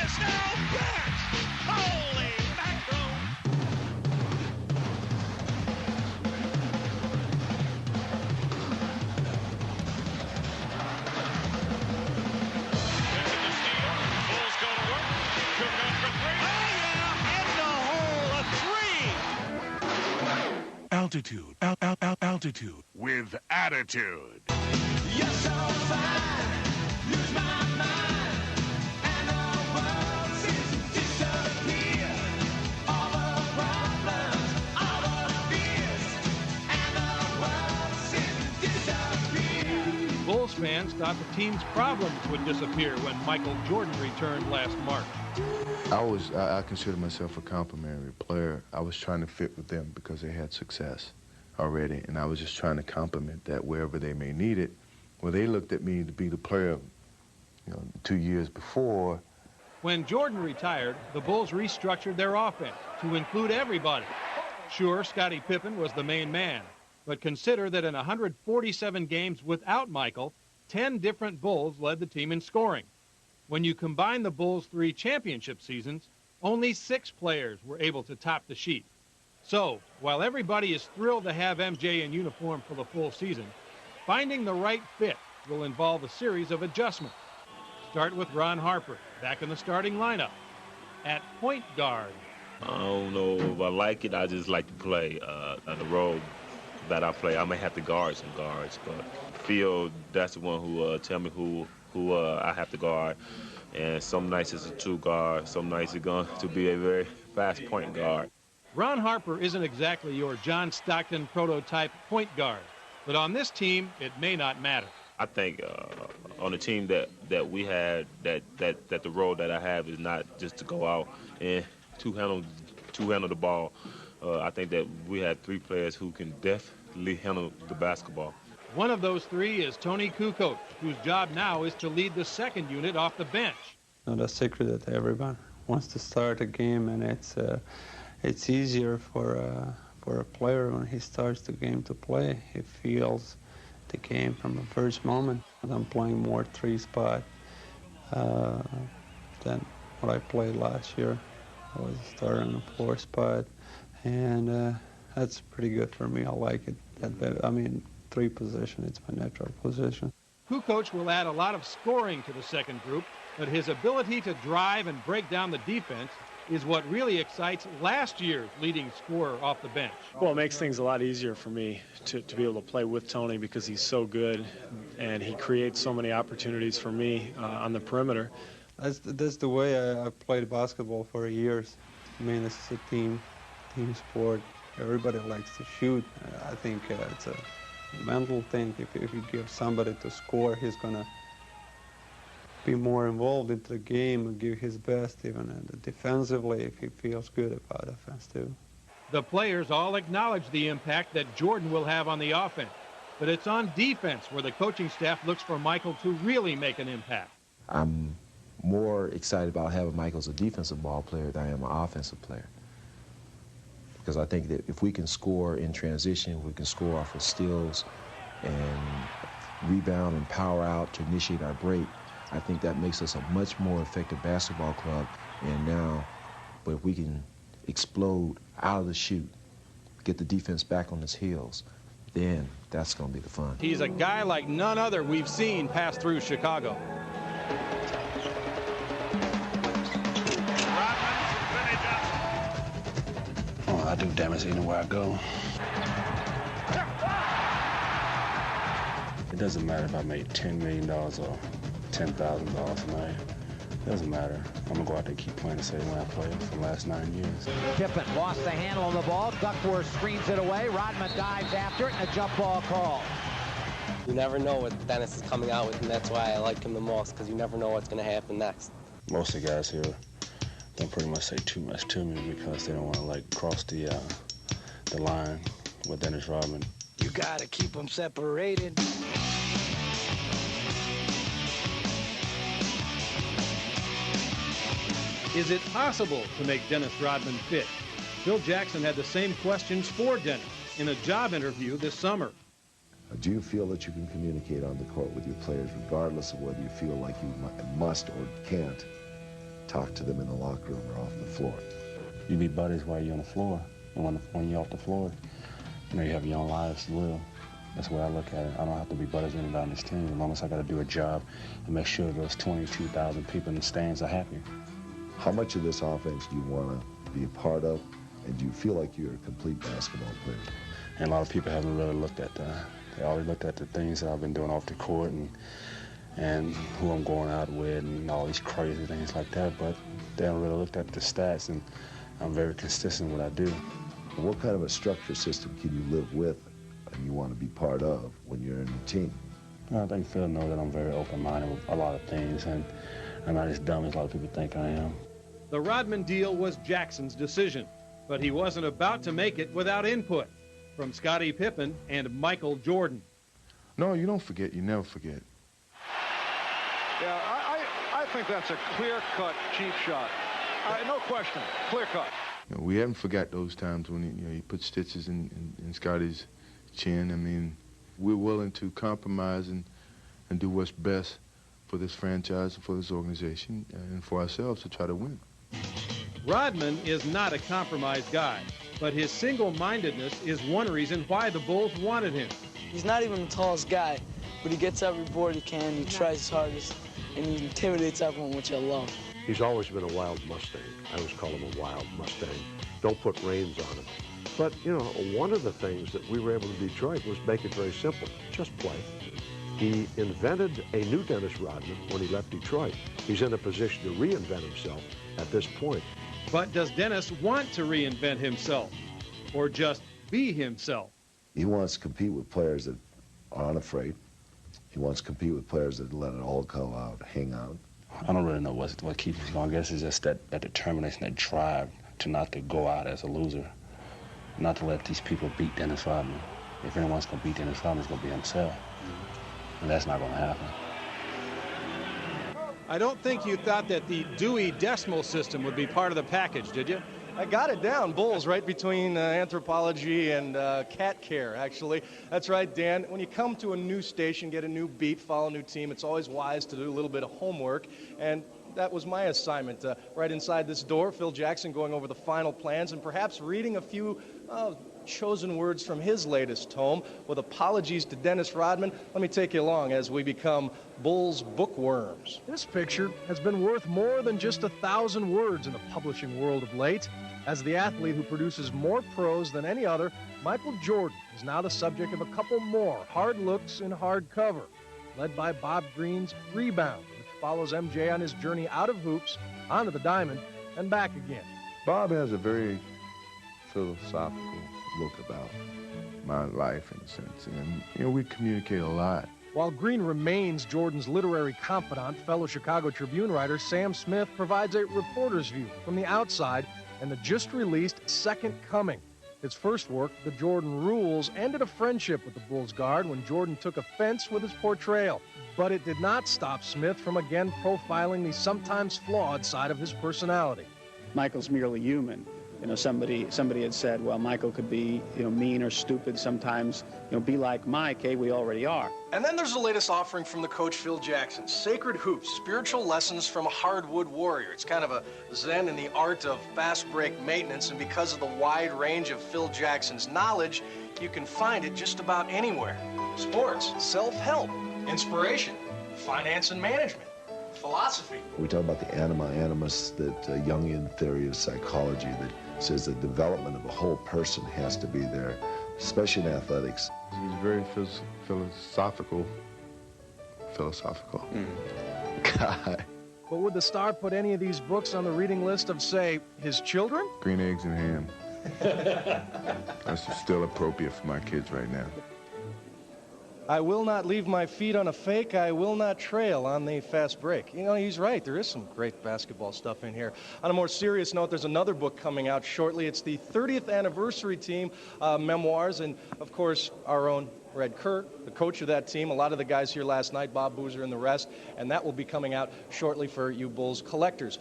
is now back! Holy mackerel! There's the steal. Bulls go to work. Cook up for three. Oh, yeah! In the hole, a three! Altitude. Altitude. With attitude. You're so fine. Lose my mind. And the world seems to disappear. All the problems, all the fears. And the world seems to disappear. Bulls fans thought the team's problems would disappear when Michael Jordan returned last March. I consider myself a complimentary player. I was trying to fit with them because they had success already, and I was just trying to complement that wherever they may need it. Well, they looked at me to be the player, 2 years before. When Jordan retired, the Bulls restructured their offense to include everybody. Sure, Scottie Pippen was the main man, but consider that in 147 games without Michael, 10 different Bulls led the team in scoring. When you combine the Bulls' 3 championship seasons, only 6 players were able to top the sheet. So, while everybody is thrilled to have MJ in uniform for the full season, finding the right fit will involve a series of adjustments. Start with Ron Harper, back in the starting lineup. At point guard. I don't know if I like it. I just like to play the role that I play. I may have to guard some guards, but Phil, that's the one who tell me who I have to guard. And some nights it's a 2 guard, some nights it's going to be a very fast point guard. Ron Harper isn't exactly your John Stockton prototype point guard, but on this team, it may not matter. I think on the team that we had, that the role that I have is not just to go out and to handle the ball. I think that we had 3 players who can definitely handle the basketball. One of those 3 is Tony Kukoc, whose job now is to lead the second unit off the bench. The secret that everyone wants to start a game, and it's easier for a player when he starts the game to play. He feels the game from the first moment. I'm playing more 3 spot than what I played last year. I was starting on the 4 spot, and that's pretty good for me. I like it. 3 position, it's my natural position. Kukoc will add a lot of scoring to the second group, but his ability to drive and break down the defense is what really excites last year's leading scorer off the bench. Well, it makes things a lot easier for me to be able to play with Tony because he's so good and he creates so many opportunities for me on the perimeter. That's the way I've played basketball for years. This is a team sport. Everybody likes to shoot. I think it's a mental thing. If you give somebody to score, he's going to be more involved into the game and give his best, even defensively, if he feels good about offense, too. The players all acknowledge the impact that Jordan will have on the offense, but it's on defense where the coaching staff looks for Michael to really make an impact. I'm more excited about having Michael as a defensive ball player than I am an offensive player. Because I think that if we can score in transition, we can score off of steals and rebound and power out to initiate our break, I think that makes us a much more effective basketball club. And now, but if we can explode out of the chute, get the defense back on its heels, then that's going to be the fun. He's a guy like none other we've seen pass through Chicago. I do damage anywhere I go. It doesn't matter if I made $10 million or $10,000 a night. It doesn't matter. I'm going to go out there and keep playing the same way I played for the last 9 years. Pippen lost the handle of the ball. Duckworth screens it away. Rodman dives after it, and a jump ball call. You never know what Dennis is coming out with, and that's why I like him the most, because you never know what's going to happen next. Most of the guys here don't pretty much say too much to me because they don't want to cross the line with Dennis Rodman. You got to keep them separated. Is it possible to make Dennis Rodman fit? Phil Jackson had the same questions for Dennis in a job interview this summer. Do you feel that you can communicate on the court with your players regardless of whether you feel like you must or can't talk to them in the locker room or off the floor? You be buddies while you're on the floor, and when you're off the floor, you know, you have your own lives to live. That's the way I look at it. I don't have to be buddies with anybody on this team as long as I got to do a job and make sure those 22,000 people in the stands are happy. How much of this offense do you want to be a part of, and do you feel like you're a complete basketball player? And a lot of people haven't really looked at that. They already looked at the things that I've been doing off the court and who I'm going out with and all these crazy things like that, but they haven't really looked at the stats, and I'm very consistent in what I do. What kind of a structure system can you live with and you want to be part of when you're in a team? I think Phil knows that I'm very open-minded with a lot of things, and I'm not as dumb as a lot of people think I am. The Rodman deal was Jackson's decision, but he wasn't about to make it without input from Scottie Pippen and Michael Jordan. No, you don't forget. You never forget. Yeah, I think that's a clear-cut cheap shot. No question, clear-cut. You know, we haven't forgot those times when he put stitches in Scottie's chin. I mean, we're willing to compromise and do what's best for this franchise, for this organization, and for ourselves to try to win. Rodman is not a compromise guy, but his single-mindedness is one reason why the Bulls wanted him. He's not even the tallest guy, but he gets every board he can, he tries his hardest, and he intimidates everyone, which I love. He's always been a wild Mustang. I always call him a wild Mustang. Don't put reins on him. But, you know, one of the things that we were able to do in Detroit was make it very simple. Just play. He invented a new Dennis Rodman when he left Detroit. He's in a position to reinvent himself at this point. But does Dennis want to reinvent himself or just be himself? He wants to compete with players that are unafraid. He wants to compete with players that let it all go out, hang out. I don't really know what keeps me going. I guess it's just that determination, that drive to not to go out as a loser, not to let these people beat Dennis Rodman. If anyone's going to beat Dennis Rodman, it's going to be himself. And that's not going to happen. I don't think you thought that the Dewey Decimal System would be part of the package, did you? I got it down, Bulls, right between anthropology and cat care, actually. That's right, Dan. When you come to a new station, get a new beat, follow a new team, it's always wise to do a little bit of homework. And that was my assignment. Right inside this door, Phil Jackson going over the final plans and perhaps reading a few chosen words from his latest tome with apologies to Dennis Rodman. Let me take you along as we become Bulls bookworms. This picture has been worth more than just 1,000 words in the publishing world of late. As the athlete who produces more prose than any other, Michael Jordan is now the subject of a couple more hard looks in hardcover, led by Bob Green's Rebound, which follows MJ on his journey out of hoops, onto the diamond, and back again. Bob has a very philosophical look about my life, in a sense, and you know, we communicate a lot. While Green remains Jordan's literary confidant, fellow Chicago Tribune writer Sam Smith provides a reporter's view from the outside and the just-released Second Coming. His first work, The Jordan Rules, ended a friendship with the Bulls guard when Jordan took offense with his portrayal. But it did not stop Smith from again profiling the sometimes flawed side of his personality. Michael's merely human. You know, somebody had said, well, Michael could be, mean or stupid sometimes, be like Mike. Hey, we already are. And then there's the latest offering from the coach, Phil Jackson, Sacred Hoops, spiritual lessons from a hardwood warrior. It's kind of a zen in the art of fast break maintenance, and because of the wide range of Phil Jackson's knowledge, you can find it just about anywhere. Sports, self-help, inspiration, finance and management, philosophy. We talk about the anima animus, that Jungian theory of psychology that says the development of a whole person has to be there, especially in athletics. He's very philosophical guy. But would the star put any of these books on the reading list of, say, his children? Green eggs and ham. That's still appropriate for my kids right now. I will not leave my feet on a fake. I will not trail on the fast break. You know, he's right. There is some great basketball stuff in here. On a more serious note, there's another book coming out shortly. It's the 30th anniversary team memoirs, and, of course, our own Red Kerr, the coach of that team, a lot of the guys here last night, Bob Boozer and the rest, and that will be coming out shortly for you Bulls collectors.